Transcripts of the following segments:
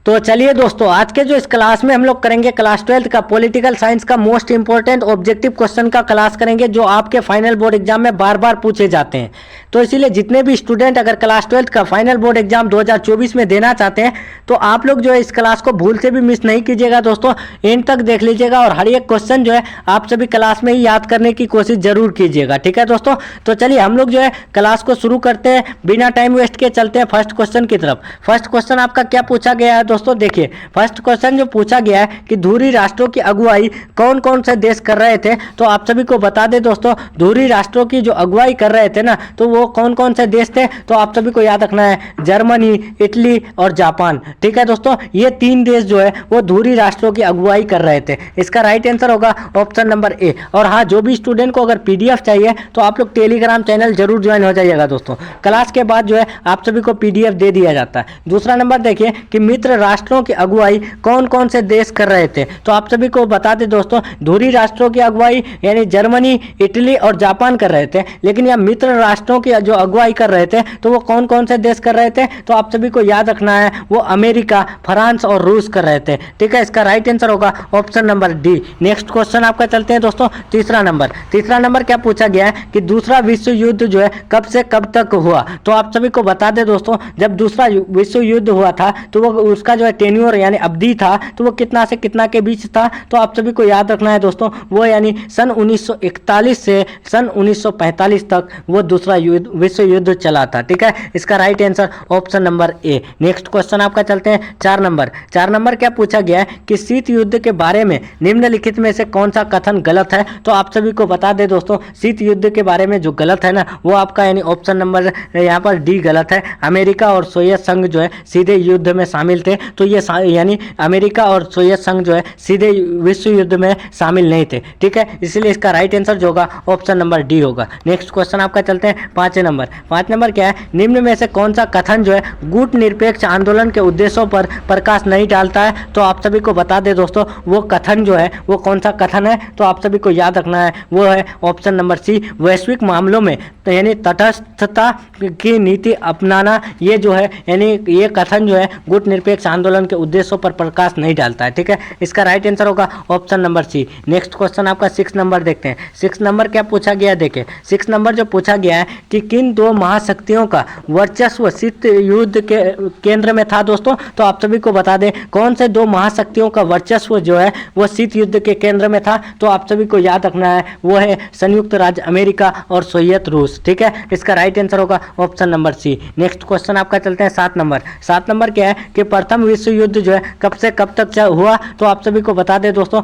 तो चलिए दोस्तों, आज के जो इस क्लास में हम लोग करेंगे क्लास 12th का पॉलिटिकल साइंस का मोस्ट इंपॉर्टेंट ऑब्जेक्टिव क्वेश्चन का क्लास करेंगे, जो आपके फाइनल बोर्ड एग्जाम में बार बार पूछे जाते हैं। तो इसीलिए जितने भी स्टूडेंट अगर क्लास 12th का फाइनल बोर्ड एग्जाम 2024 में देना चाहते हैं, तो आप लोग जो है इस क्लास को भूल से भी मिस नहीं कीजिएगा दोस्तों, एंड तक देख लीजिएगा और हर एक क्वेश्चन जो है आप सभी क्लास में ही याद करने की कोशिश जरूर कीजिएगा। ठीक है दोस्तों, तो चलिए हम लोग जो है क्लास को शुरू करते हैं, बिना टाइम वेस्ट के चलते हैं फर्स्ट क्वेश्चन की तरफ। फर्स्ट क्वेश्चन आपका क्या पूछा गया है दोस्तों, देखिए फर्स्ट क्वेश्चन जो पूछा गया है कि धुरी राष्ट्रों की अगुवाई कौन कौन से देश कर रहे थे। तो आप सभी को बता दें दोस्तों, धुरी राष्ट्रों की जो अगुवाई कर रहे थे ना, तो वो कौन कौन से देश थे, तो आप सभी को याद रखना है जर्मनी, इटली और जापान। ठीक है दोस्तों, ये तीन देश जो है वो धुरी राष्ट्रों की अगुवाई कर रहे थे। इसका राइट आंसर होगा ऑप्शन नंबर ए। और हाँ, जो भी स्टूडेंट को अगर पीडीएफ चाहिए तो आप लोग टेलीग्राम चैनल जरूर ज्वाइन हो जाइएगा दोस्तों, क्लास के बाद जो है आप सभी को पीडीएफ दे दिया जाता है। दूसरा नंबर देखिए कि मित्र राष्ट्रों की अगुवाई कौन कौन से देश कर रहे थे। तो आप सभी को बता दें दोस्तों, धुरी राष्ट्रों की अगुवाई यानी जर्मनी, इटली और जापान कर रहे थे, लेकिन यह मित्र राष्ट्रों की जो अगुवाई कर रहे थे तो वो कौन कौन से देश कर रहे थे, तो आप सभी को याद रखना है वो अमेरिका, फ्रांस और रूस कर रहे थे। ठीक है, इसका राइट आंसर होगा option number D. Next question आपका चलते हैं दोस्तों, तीसरा नंबर क्या पूछा गया है कि दूसरा विश्व युद्ध जो है कब से कब तक हुआ। तो आप सभी को बता दें दोस्तों, जब दूसरा विश्व युद्ध हुआ था तो वो उसका जो है टेन्योर यानी अवधि था, तो वो कितना से कितना के बीच था। तो आप सभी को याद रखना है दोस्तों, वो यानी सन 1941 से सन 1945 तक वो दूसरा विश्व युद्ध चला था। ठीक है, इसका right answer option number A. Next question आपका चलते हैं चार नंबर क्या पूछा गया है कि शीत युद्ध के बारे में निम्नलिखित में से कौन सा कथन गलत है। तो आप सभी को बता दें दोस्तों, शीत युद्ध के बारे में जो गलत है ना, वो आपका यानी ऑप्शन नंबर यहाँ पर डी गलत है। अमेरिका और सोवियत संघ जो है सीधे युद्ध में शामिल थे, तो ये यानी अमेरिका और सोवियत संघ जो है सीधे विश्व युद्ध में शामिल नहीं थे। ठीक है, इसलिए इसका राइट आंसर जो होगा ऑप्शन नंबर डी होगा। नेक्स्ट क्वेश्चन आपका चलते हैं पाँच नंबर क्या है, निम्न में से कौन सा कथन जो है गुट निरपेक्ष आंदोलन के उद्देश्यों पर प्रकाश नहीं डालता है। तो आप सभी को बता दें दोस्तों, वो कथन जो है वो कौन सा कथन है, तो आप सभी को याद रखना है वो है ऑप्शन नंबर सी, वैश्विक मामलों में तो यानी तटस्थता की नीति अपनाना। ये जो है यानी ये कथन जो है गुट निरपेक्ष आंदोलन के उद्देश्यों पर प्रकाश नहीं डालता है। ठीक है, इसका राइट आंसर होगा option number C. Next question आपका 6 नंबर देखते हैं। 6 नंबर क्या पूछा गया, देखिए 6 नंबर जो पूछा गया है कि किन दो महाशक्तियों का वर्चस्व शीत युद्ध के केंद्र में था दोस्तों। तो आप सभी को बता दें कौन से दो महाशक्तियों का वर्चस्व जो है वो शीत युद्ध के केंद्र में था। तो आप सभी को याद रखना है वो है संयुक्त राज्य अमेरिका और सोवियत रूस। ठीक है, इसका राइट आंसर होगा option number C. Next question आपका चलते हैं 7 नंबर क्या है कि प्रथम विश्व युद्ध जो है कब से कब तक हुआ। तो आप सभी को बता दें दोस्तों,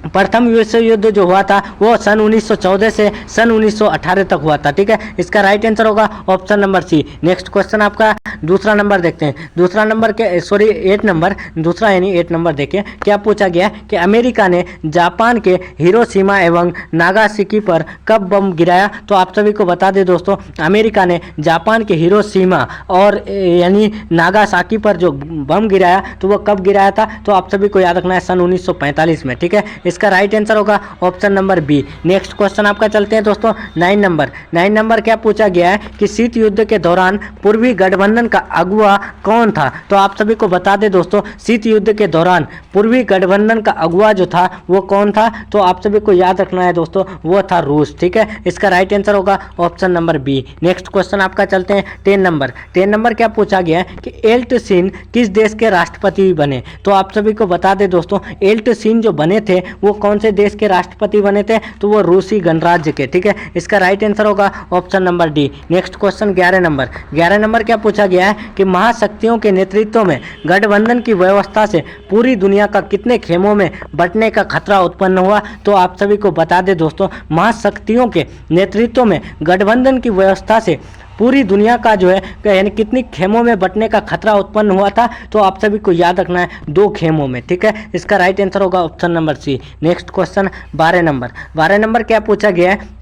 प्रथम विश्व युद्ध जो हुआ था वो सन 1914 से सन 1918 तक हुआ था। ठीक है, इसका राइट आंसर होगा option number C. Next question आपका दूसरा नंबर देखते हैं। दूसरा नंबर के सॉरी 8 नंबर, दूसरा यानी 8 नंबर देखिए क्या पूछा गया कि अमेरिका ने जापान के हिरोशिमा एवं नागासाकी पर कब बम गिराया। तो आप सभी को बता दें दोस्तों, अमेरिका ने जापान के हिरोशिमा और यानी नागासाकी पर जो बम गिराया तो वो कब गिराया था। तो आप सभी को याद रखना है सन 1945 में। ठीक है, इसका राइट आंसर होगा option number B. Next question आपका चलते हैं दोस्तों 9 नंबर क्या पूछा गया है कि शीत युद्ध के दौरान पूर्वी गठबंधन का अगुवा कौन था। तो आप सभी को बता दें दोस्तों, शीत युद्ध के दौरान पूर्वी गठबंधन का अगुवा जो था वो कौन था। तो आप सभी को याद रखना है दोस्तों, वो था रूस। ठीक है, इसका राइट आंसर होगा option number B. Next question आपका चलते हैं 10 नंबर क्या पूछा गया है कि एल्टसिन किस देश के राष्ट्रपति बने। तो आप सभी को बता दें दोस्तों, एल्टसिन जो बने थे वो कौन से देश के राष्ट्रपति बने थे, तो वो रूसी गणराज्य के। ठीक है, इसका राइट आंसर होगा option number D. Next question 11 number क्या पूछा गया है कि महाशक्तियों के नेतृत्व में गठबंधन की व्यवस्था से पूरी दुनिया का कितने खेमों में बंटने का खतरा उत्पन्न हुआ। तो आप सभी को बता दें दोस्तों, महाशक्तियों के नेतृत्व में गठबंधन की व्यवस्था से पूरी दुनिया का जो है यानी कितनी खेमों में बंटने का खतरा उत्पन्न हुआ था। तो आप सभी को याद रखना है 2 खेमों में। ठीक है, इसका राइट आंसर होगा option number C. Next question 12 number क्या पूछा गया है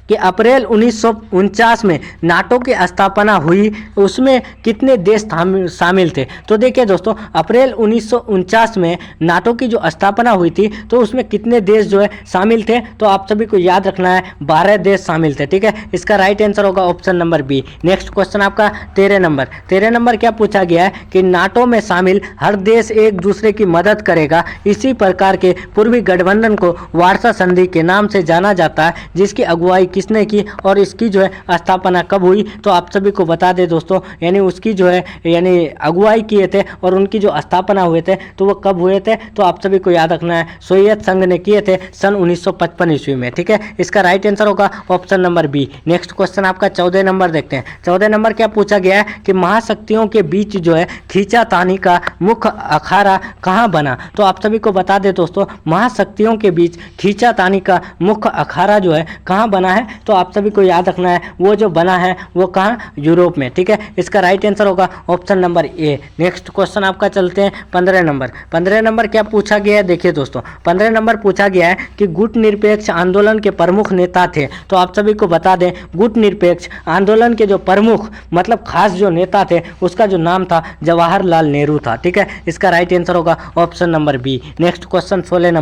कि अप्रैल 1949 में नाटो की स्थापना हुई, उसमें कितने देश शामिल थे। तो देखिए दोस्तों, अप्रैल 1949 में नाटो की जो स्थापना हुई थी तो उसमें कितने देश जो है शामिल थे, तो आप सभी को याद रखना है 12 देश शामिल थे। ठीक है, इसका राइट आंसर होगा option number B. Next question आपका 13 नंबर क्या पूछा गया है कि नाटो में शामिल हर देश एक दूसरे की मदद करेगा, इसी प्रकार के पूर्वी गठबंधन को वार्सा संधि के नाम से जाना जाता है, जिसकी अगुवाई किसने की और इसकी जो है स्थापना कब हुई। तो आप सभी को बता दें दोस्तों, यानी उसकी जो है यानी अगुवाई किए थे और उनकी जो स्थापना हुए थे तो वो कब हुए थे, तो आप सभी को याद रखना है सोवियत संघ ने किए थे सन 1955 ईस्वी में। ठीक है, इसका राइट आंसर होगा option number B. Next question आपका 14 नंबर देखते हैं। 14 नंबर क्या पूछा गया है कि महाशक्तियों के बीच जो है खींचातानी का मुख्य अखाड़ा कहाँ बना। तो आप सभी को बता दें दोस्तों, महाशक्तियों के बीच खींचातानी का मुख्य अखाड़ा जो है कहाँ बना है, तो आप सभी को याद रखना है वो जो बना है वो कहाँ, यूरोप में। ठीक है, इसका राइट आंसर होगा option number A. Next question आपका चलते हैं 15 नंबर। 15 नंबर क्या पूछा गया है, देखिए दोस्तों 15 नंबर पूछा गया है कि गुट निरपेक्ष आंदोलन के प्रमुख नेता थे। तो आप सभी को बता दें, गुट निरपेक्ष आंदोलन के जो प्रमुख मतलब खास जो नेता थे उसका जो नाम था जवाहरलाल नेहरू था। ठीक है, इसका राइट आंसर होगा option number B. Next question 16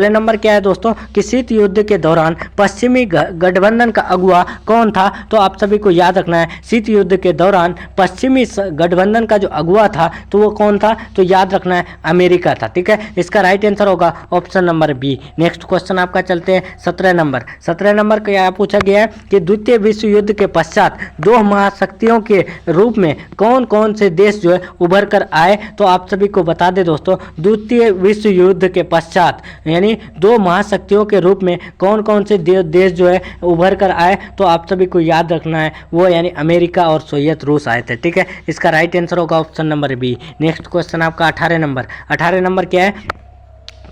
number क्या है दोस्तों कि शीत युद्ध के दौरान पश्चिमी गठबंधन का अगुवा कौन था। तो आप सभी को याद रखना है शीत युद्ध के दौरान पश्चिमी गठबंधन का जो अगुवा था तो वो कौन था, तो याद रखना है अमेरिका था। ठीक है, इसका राइट आंसर होगा option number B. Next question आपका चलते हैं 17 नंबर। 17 नंबर क्या पूछा गया है कि द्वितीय विश्व युद्ध के पश्चात दो महाशक्तियों के रूप में कौन कौन से देश जो है उभर कर आए। तो आप सभी को बता दें दोस्तों, द्वितीय विश्व युद्ध के पश्चात यानी दो महाशक्तियों के रूप में कौन कौन से देश जो है उभर कर आए, तो आप सभी को याद रखना है वो यानी अमेरिका और सोवियत रूस आए थे। ठीक है, इसका राइट आंसर होगा option number B. Next question आपका 18 नंबर। 18 नंबर क्या है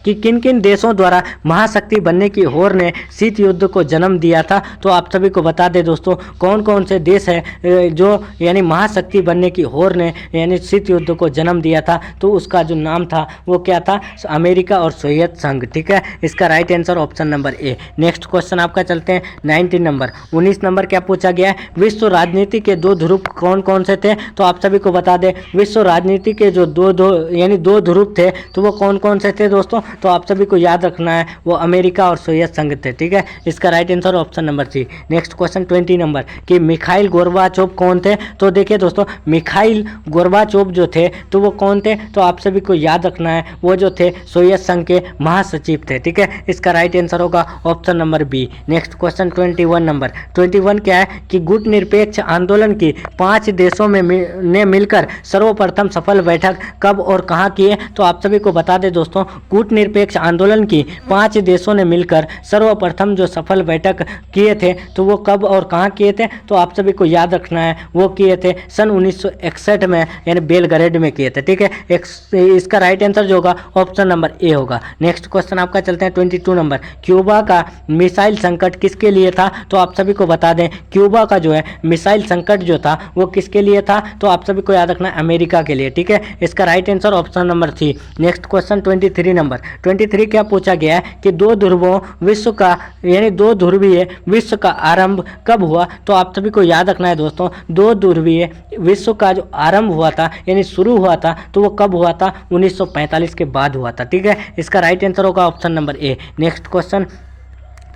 कि किन किन देशों द्वारा महाशक्ति बनने की होड़ ने शीत युद्ध को जन्म दिया था। तो आप सभी को बता दें दोस्तों, कौन कौन से देश है जो यानी महाशक्ति बनने की होड़ ने यानी शीत युद्ध को जन्म दिया था, तो उसका जो नाम था वो क्या था, अमेरिका और सोवियत संघ। ठीक है, इसका right answer option number A. Next question आपका चलते हैं 19 नंबर। 19 नंबर क्या पूछा गया है, विश्व राजनीति के दो ध्रुव कौन कौन से थे। तो आप सभी को बता दें, विश्व राजनीति के जो दो ध्रुव थे तो वो कौन कौन से थे दोस्तों, तो आप सभी को याद रखना है वो अमेरिका और सोवियत संघ थे। ठीक है, इसका right answer option number C. Next question 20 number कि मिखाइल गोर्बाचोव कौन थे। तो देखिए दोस्तों, मिखाइल गोर्बाचोव जो थे तो वो कौन थे, तो आप सभी को याद रखना है वो जो थे सोवियत संघ के महासचिव थे। ठीक है, इसका राइट आंसर होगा option number B. Next question 21 number. 21 क्या है कि गुट निरपेक्ष आंदोलन की 5 देशों में ने मिलकर सर्वप्रथम सफल बैठक कब और कहाँ किए। तो आप सभी को बता दें दोस्तों, गुट निरपेक्ष आंदोलन की 5 देशों ने मिलकर सर्वप्रथम जो सफल बैठक किए थे तो वो कब और कहाँ किए थे, तो आप सभी को याद रखना है वो किए थे सन 1961 में यानी बेलग्रेड में किए थे। ठीक है, इसका राइट आंसर जो होगा ऑप्शन नंबर ए होगा। नेक्स्ट क्वेश्चन आपका चलते हैं 22 नंबर। क्यूबा का मिसाइल संकट किसके लिए था। तो आप सभी को बता दें, क्यूबा का जो है मिसाइल संकट जो था वो किसके लिए था, तो आप सभी को याद रखना है अमेरिका के लिए। ठीक है, इसका right answer option number C. Next question 23 number. 23 क्या पूछा गया है कि दो ध्रुवों विश्व का यानी दो ध्रुवीय विश्व का आरंभ कब हुआ। तो आप सभी को याद रखना है दोस्तों, दो ध्रुवीय विश्व का जो आरंभ हुआ था यानी शुरू हुआ था तो वो कब हुआ था, 1945 के बाद हुआ था। ठीक है, इसका राइट आंसर होगा option number A. Next question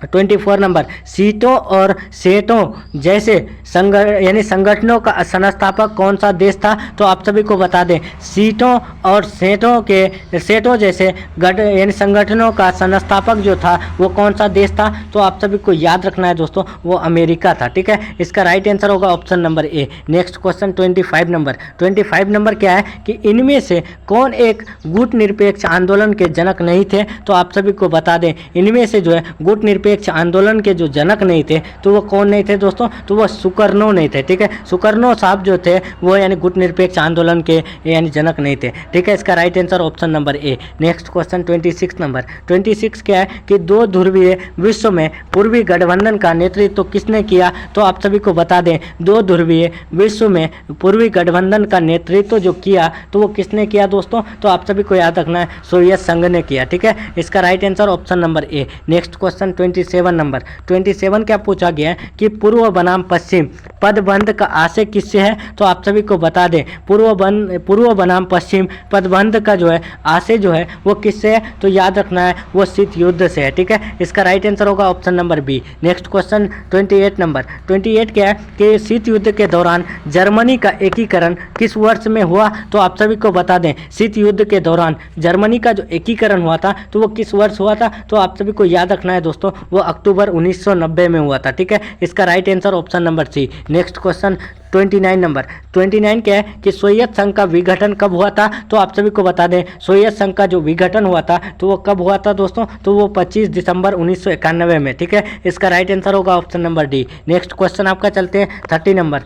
24 number. सीटों और सेटों जैसे संगठनों का संस्थापक कौन सा देश था। तो आप सभी को बता दें, सीटों और सेटों जैसे यानी संगठनों का संस्थापक जो था वो कौन सा देश था। तो आप सभी को याद रखना है दोस्तों, वो अमेरिका था। ठीक है, इसका राइट आंसर होगा option number A. Next question 25 number. 25 number क्या है कि इनमें से कौन एक गुट निरपेक्ष आंदोलन के जनक नहीं थे। तो आप सभी को बता दें, इनमें से जो है गुट निरपेक्ष आंदोलन के जो जनक नहीं थे तो वो कौन नहीं थे दोस्तों, तो वो सुकर्नो नहीं थे। ठीक है, सुकर्नो साहब जो थे वो यानी गुट निरपेक्ष आंदोलन के यानी जनक नहीं थे। ठीक है, इसका right answer option number A. Next question 26 number. 26 क्या है कि दो ध्रुवीय विश्व में पूर्वी गठबंधन का नेतृत्व तो किसने किया। तो आप सभी को बता दें, दो ध्रुवीय विश्व में पूर्वी गठबंधन का नेतृत्व जो किया तो वो किसने किया दोस्तों, तो आप सभी को याद रखना है सोवियत संघ ने किया। ठीक है, इसका right answer option number A. Next question 27 27 क्या पूछा गया है कि पूर्व बनाम पश्चिम पदबंध का आशय किससे है, तो आप सभी को बता दें पूर्व बनाम पश्चिम पदबंध का जो है आशय जो है वो किससे है, तो याद रखना है वो शीत युद्ध से है। ठीक है, इसका राइट आंसर होगा option number B. Next question 28 क्या है कि शीत युद्ध के दौरान जर्मनी का एकीकरण किस वर्ष में हुआ, तो आप सभी को बता दें शीत युद्ध के दौरान जर्मनी का जो एकीकरण हुआ था तो वो किस वर्ष हुआ था, तो आप सभी को याद रखना है दोस्तों वो अक्टूबर 1990 में हुआ था। ठीक है, इसका right answer option number C. Next question 29 क्या है कि सोवियत संघ का विघटन कब हुआ था, तो आप सभी को बता दें सोवियत संघ का जो विघटन हुआ था तो वो कब हुआ था दोस्तों, तो वो 25 दिसंबर 1991 में। ठीक है, इसका राइट आंसर होगा option number D. Next question आपका चलते हैं 30 नंबर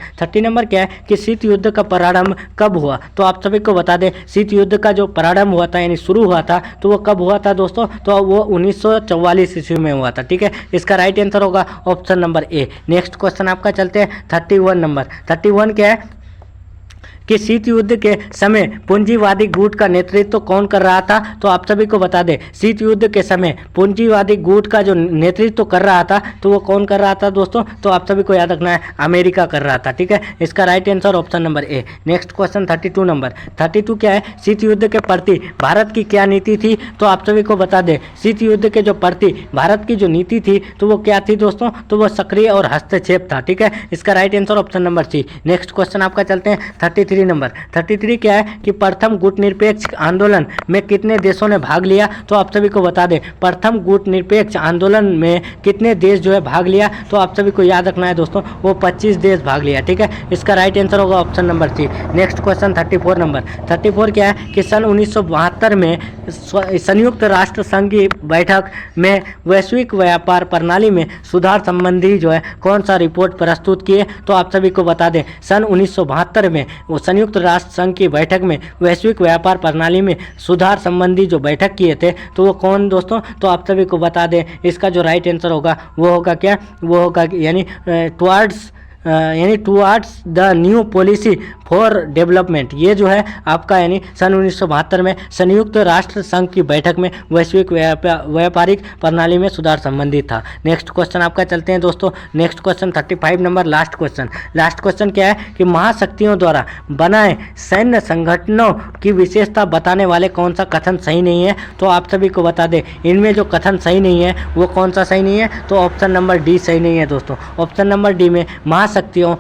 क्या है कि शीत युद्ध का प्रारंभ कब हुआ, तो आप सभी को बता दें शीत युद्ध का जो प्रारंभ हुआ था यानी शुरू हुआ था तो वो कब हुआ था दोस्तों, तो वो 1944 ईस्वी में हुआ था। ठीक है, इसका राइट आंसर होगा option number A. Next question आपका चलते हैं 31 क्या है कि शीत युद्ध के समय पूंजीवादी गुट का नेतृत्व कौन कर रहा था, तो आप सभी को बता दें शीत युद्ध के समय पूंजीवादी गुट का जो नेतृत्व कर रहा था तो वो कौन कर रहा था दोस्तों, तो आप सभी को याद रखना है अमेरिका कर रहा था। ठीक है, इसका right answer option number A. Next question 32 क्या है शीत युद्ध के प्रति भारत की क्या नीति थी, तो आप सभी को बता दें शीत युद्ध के जो प्रति भारत की जो नीति थी तो वो क्या थी दोस्तों, तो वो सक्रिय और हस्तक्षेप था। ठीक है, इसका right answer option number C. Next question आपका चलते हैं 33 क्या है कि प्रथम गुट निरपेक्ष आंदोलन में कितने देशों ने भाग लिया, तो आप सभी को बता दें प्रथम गुट निरपेक्ष आंदोलन में कितने देश जो है भाग लिया, तो आप सभी को याद रखना है दोस्तों वो 25 देश भाग लिया। ठीक है, इसका राइट आंसर होगा option number C. Next question 34 क्या है कि सन 1972 में संयुक्त राष्ट्र संघ की बैठक में वैश्विक व्यापार प्रणाली में सुधार संबंधी जो है कौन सा रिपोर्ट प्रस्तुत किए, तो आप सभी को बता दें सन 1972 में वो संयुक्त राष्ट्र संघ की बैठक में वैश्विक व्यापार प्रणाली में सुधार संबंधी जो बैठक किए थे तो वो कौन दोस्तों, तो आप सभी को बता दें इसका जो राइट आंसर होगा वो होगा क्या, वो होगा यानी towards the new policy for development. ये जो है आपका यानी सन 1972 में संयुक्त राष्ट्र संघ की बैठक में वैश्विक व्यापारिक प्रणाली में सुधार संबंधित था। नेक्स्ट क्वेश्चन आपका चलते हैं दोस्तों। Next question 35 number last question क्या है कि महाशक्तियों द्वारा बनाए सैन्य संगठनों की विशेषता बताने वाले कौन सा कथन सही नहीं है, तो आप सभी को बता दें इनमें जो कथन सही नहीं है वो कौन सा सही नहीं है, तो ऑप्शन नंबर डी सही नहीं है दोस्तों। ऑप्शन नंबर डी में महाशक्तियाँ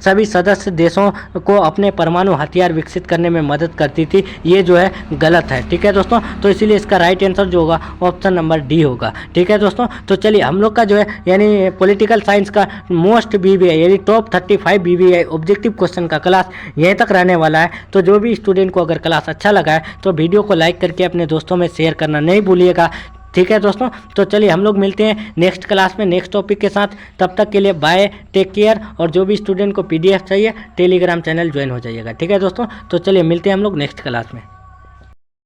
सभी सदस्य देशों को अपने परमाणु हथियार विकसित करने में मदद करती थी, ये जो है गलत है। ठीक है दोस्तों, तो इसीलिए इसका राइट आंसर जो होगा ऑप्शन नंबर डी होगा। ठीक है दोस्तों, तो चलिए हम लोग का जो है यानी पॉलिटिकल साइंस का मोस्ट BBI यानी टॉप 35 BBI ऑब्जेक्टिव क्वेश्चन का क्लास यहीं तक रहने वाला है। तो जो भी स्टूडेंट को अगर क्लास अच्छा लगा है तो वीडियो को लाइक करके अपने दोस्तों में शेयर करना नहीं भूलिएगा। ठीक है दोस्तों, तो चलिए हम लोग मिलते हैं नेक्स्ट क्लास में नेक्स्ट टॉपिक के साथ। तब तक के लिए बाय, टेक केयर। और जो भी स्टूडेंट को PDF चाहिए टेलीग्राम चैनल ज्वाइन हो जाइएगा। ठीक है दोस्तों, तो चलिए मिलते हैं हम लोग नेक्स्ट क्लास में।